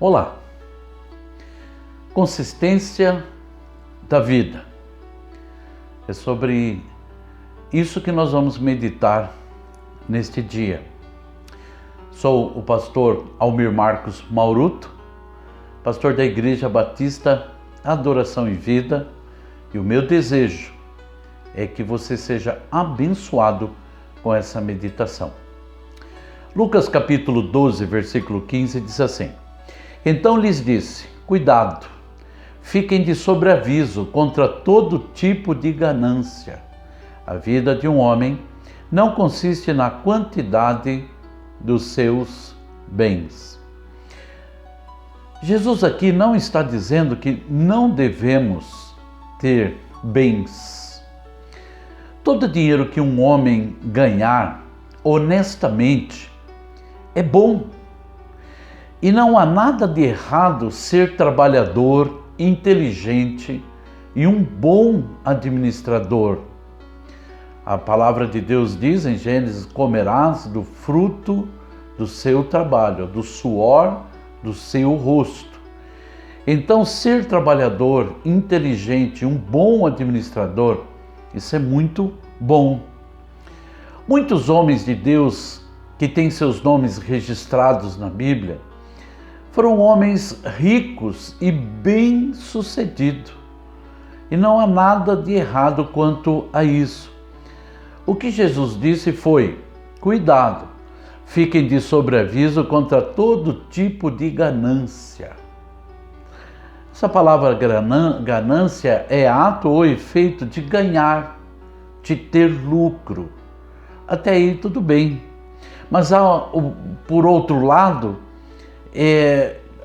Olá! Consistência da vida. É sobre isso que nós vamos meditar neste dia. Sou o pastor Almir Marcos Mauruto, pastor da Igreja Batista Adoração e Vida, e o meu desejo é que você seja abençoado com essa meditação. Lucas capítulo 12, versículo 15 diz assim: Então lhes disse: Cuidado, fiquem de sobreaviso contra todo tipo de ganância. A vida de um homem não consiste na quantidade dos seus bens. Jesus aqui não está dizendo que não devemos ter bens. Todo dinheiro que um homem ganhar honestamente é bom. E não há nada de errado ser trabalhador, inteligente e um bom administrador. A palavra de Deus diz em Gênesis: comerás do fruto do seu trabalho, do suor do seu rosto. Então, ser trabalhador, inteligente, um bom administrador, isso é muito bom. Muitos homens de Deus que têm seus nomes registrados na Bíblia foram homens ricos e bem-sucedidos. E não há nada de errado quanto a isso. O que Jesus disse foi: cuidado, fiquem de sobreaviso contra todo tipo de ganância. Essa palavra ganância é ato ou efeito de ganhar, de ter lucro. Até aí tudo bem. Mas por outro lado,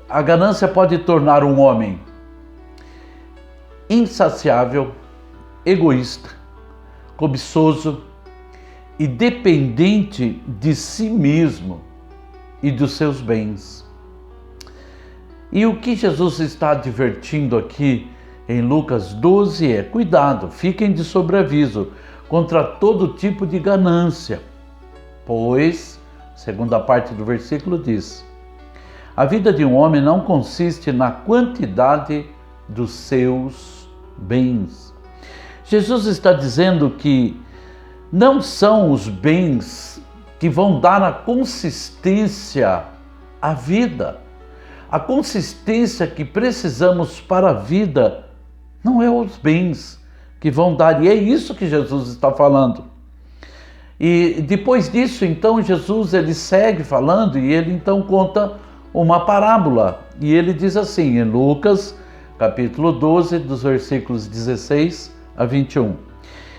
a ganância pode tornar um homem insaciável, egoísta, cobiçoso e dependente de si mesmo e dos seus bens. E o que Jesus está advertindo aqui em Lucas 12 é: cuidado, fiquem de sobreaviso contra todo tipo de ganância, pois, segunda parte do versículo diz: a vida de um homem não consiste na quantidade dos seus bens. Jesus está dizendo que não são os bens que vão dar a consistência à vida. A consistência que precisamos para a vida não é os bens que vão dar, e é isso que Jesus está falando. E depois disso, então, Jesus ele segue falando e ele então conta uma parábola. E ele diz assim, em Lucas, capítulo 12, dos versículos 16 a 21.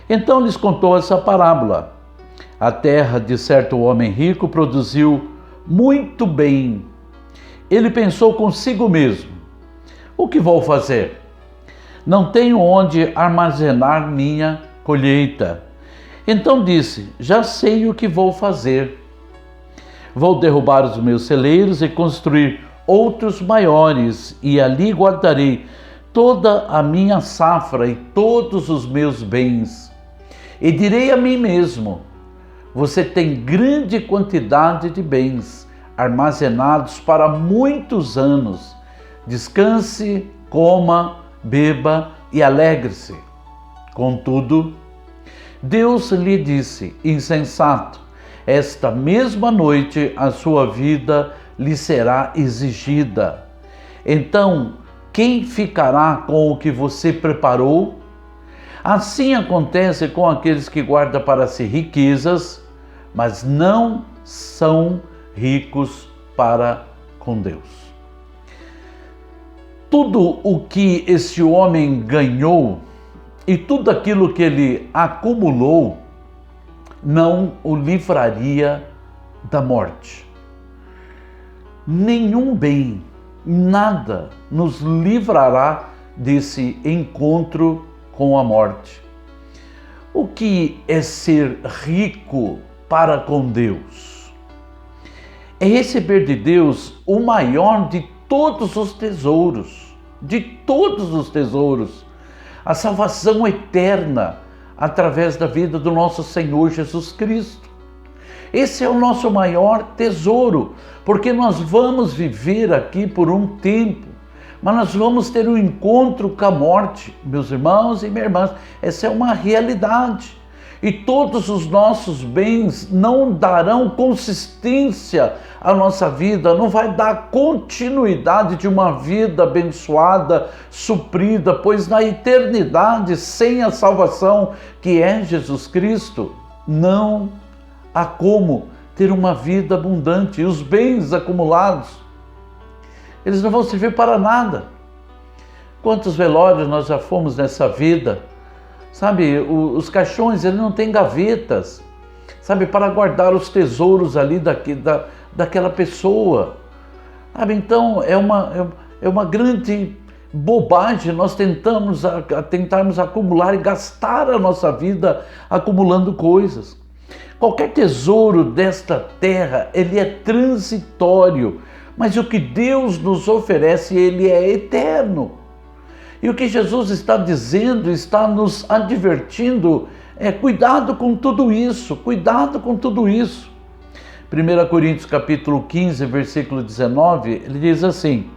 Então lhes contou essa parábola. A terra de certo homem rico produziu muito bem. Ele pensou consigo mesmo: o que vou fazer? Não tenho onde armazenar minha colheita. Então disse: já sei o que vou fazer. Vou derrubar os meus celeiros e construir outros maiores, e ali guardarei toda a minha safra e todos os meus bens. E direi a mim mesmo: você tem grande quantidade de bens armazenados para muitos anos. Descanse, coma, beba e alegre-se. Contudo, Deus lhe disse: insensato, esta mesma noite a sua vida lhe será exigida. Então, quem ficará com o que você preparou? Assim acontece com aqueles que guardam para si riquezas, mas não são ricos para com Deus. Tudo o que esse homem ganhou e tudo aquilo que ele acumulou não o livraria da morte. Nenhum bem, nada nos livrará desse encontro com a morte. O que é ser rico para com Deus? É receber de Deus o maior de todos os tesouros, a salvação eterna através da vida do nosso Senhor Jesus Cristo. Esse é o nosso maior tesouro, porque nós vamos viver aqui por um tempo, mas nós vamos ter um encontro com a morte, meus irmãos e minhas irmãs. Essa é uma realidade. E todos os nossos bens não darão consistência à nossa vida, não vai dar continuidade de uma vida abençoada, suprida, pois na eternidade, sem a salvação que é Jesus Cristo, não há como ter uma vida abundante. E os bens acumulados, eles não vão servir para nada. Quantos velórios nós já fomos nessa vida? Sabe, os caixões, ele não tem gavetas, sabe, para guardar os tesouros ali daquela pessoa. Sabe, então é uma grande bobagem nós tentarmos acumular e gastar a nossa vida acumulando coisas. Qualquer tesouro desta terra, ele é transitório, mas o que Deus nos oferece, ele é eterno. E o que Jesus está dizendo, está nos advertindo, é cuidado com tudo isso, cuidado com tudo isso. 1 Coríntios capítulo 15, versículo 19, ele diz assim: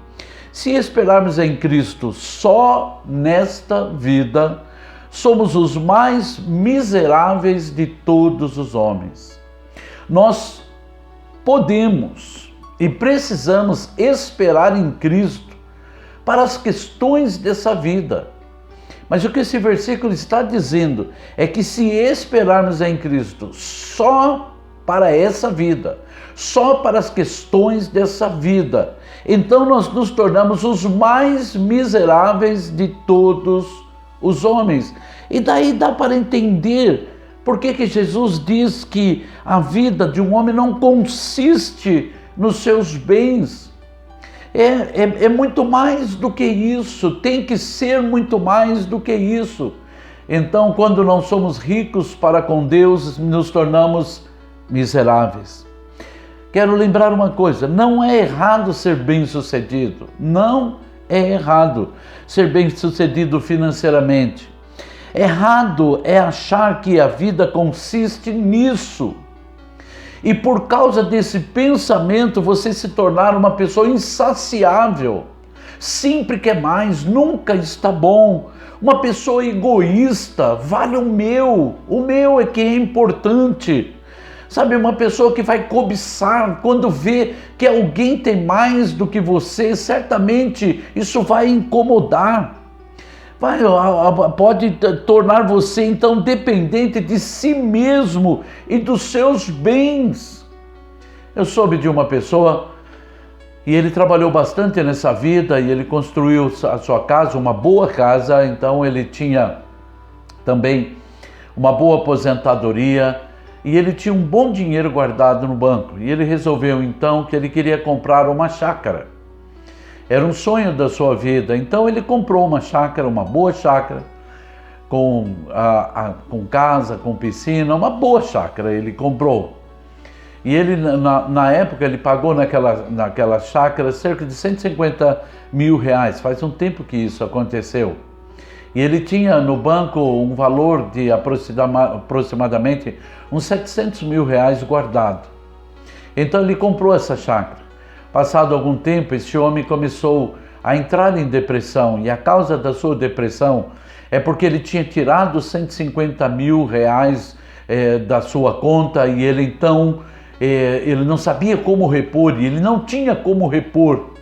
se esperarmos em Cristo só nesta vida, somos os mais miseráveis de todos os homens. Nós podemos e precisamos esperar em Cristo para as questões dessa vida. Mas o que esse versículo está dizendo é que se esperarmos em Cristo só para essa vida, só para as questões dessa vida, então nós nos tornamos os mais miseráveis de todos os homens. E daí dá para entender por que Jesus diz que a vida de um homem não consiste nos seus bens. É muito mais do que isso, tem que ser muito mais do que isso. Então, quando não somos ricos para com Deus, nos tornamos miseráveis. Quero lembrar uma coisa: não é errado ser bem-sucedido, não é errado ser bem-sucedido financeiramente. Errado é achar que a vida consiste nisso. E por causa desse pensamento, você se tornar uma pessoa insaciável. Sempre quer mais, nunca está bom. Uma pessoa egoísta, vale o meu é que é importante. Sabe, uma pessoa que vai cobiçar, quando vê que alguém tem mais do que você, certamente isso vai incomodar. Pode tornar você então dependente de si mesmo e dos seus bens. Eu soube de uma pessoa e ele trabalhou bastante nessa vida e ele construiu a sua casa, uma boa casa, então ele tinha também uma boa aposentadoria e ele tinha um bom dinheiro guardado no banco. E ele resolveu então que ele queria comprar uma chácara. Era um sonho da sua vida, então ele comprou uma chácara, uma boa chácara, com casa, com piscina, uma boa chácara ele comprou. E ele, na época, ele pagou naquela chácara cerca de 150 mil reais, faz um tempo que isso aconteceu. E ele tinha no banco um valor de aproximadamente uns 700 mil reais guardado. Então ele comprou essa chácara. Passado algum tempo, esse homem começou a entrar em depressão, e a causa da sua depressão é porque ele tinha tirado 150 mil reais da sua conta e ele então ele não sabia como repor, e ele não tinha como repor.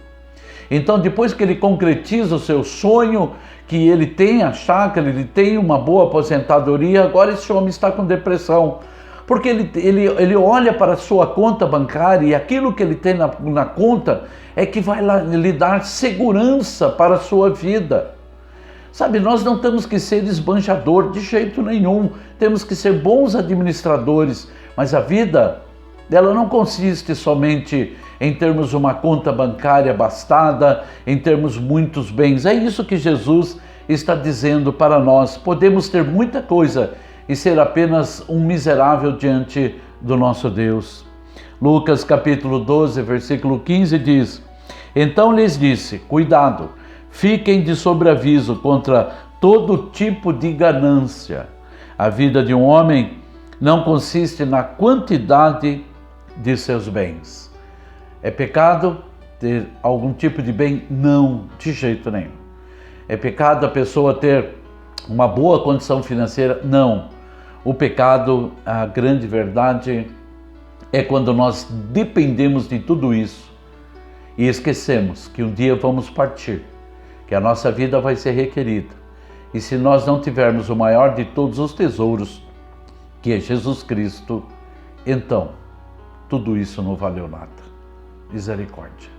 Então, depois que ele concretiza o seu sonho, que ele tem a chácara, ele tem uma boa aposentadoria, agora esse homem está com depressão. Porque ele olha para a sua conta bancária e aquilo que ele tem na conta é que vai lhe dar segurança para a sua vida. Sabe, nós não temos que ser esbanjador de jeito nenhum, temos que ser bons administradores, mas a vida, ela não consiste somente em termos uma conta bancária abastada, em termos muitos bens. É isso que Jesus está dizendo para nós. Podemos ter muita coisa e ser apenas um miserável diante do nosso Deus. Lucas capítulo 12, versículo 15 diz: então lhes disse, cuidado, fiquem de sobreaviso contra todo tipo de ganância. A vida de um homem não consiste na quantidade de seus bens. É pecado ter algum tipo de bem? Não, de jeito nenhum. É pecado a pessoa ter uma boa condição financeira? Não. O pecado, a grande verdade, é quando nós dependemos de tudo isso e esquecemos que um dia vamos partir, que a nossa vida vai ser requerida. E se nós não tivermos o maior de todos os tesouros, que é Jesus Cristo, então tudo isso não valeu nada. Misericórdia.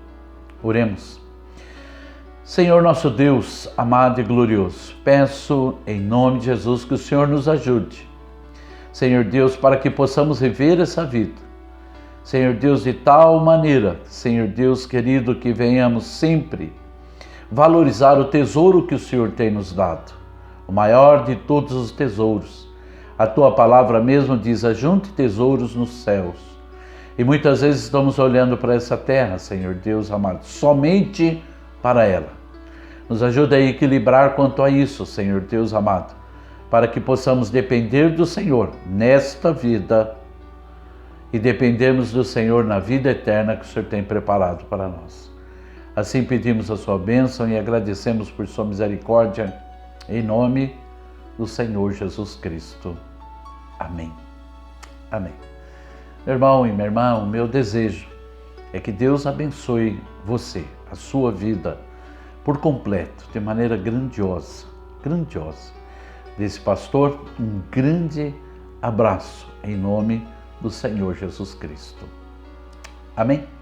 Oremos. Senhor nosso Deus, amado e glorioso, peço em nome de Jesus que o Senhor nos ajude, Senhor Deus, para que possamos viver essa vida, Senhor Deus, de tal maneira, Senhor Deus querido, que venhamos sempre valorizar o tesouro que o Senhor tem nos dado, o maior de todos os tesouros. A tua palavra mesmo diz: ajunte tesouros nos céus. E muitas vezes estamos olhando para essa terra, Senhor Deus amado, somente para ela. Nos ajuda a equilibrar quanto a isso, Senhor Deus amado, para que possamos depender do Senhor nesta vida e dependermos do Senhor na vida eterna que o Senhor tem preparado para nós. Assim pedimos a sua bênção e agradecemos por sua misericórdia, em nome do Senhor Jesus Cristo. Amém. Amém. Meu irmão e minha irmã, o meu desejo é que Deus abençoe você, a sua vida, por completo, de maneira grandiosa, grandiosa. Desse pastor, um grande abraço em nome do Senhor Jesus Cristo. Amém?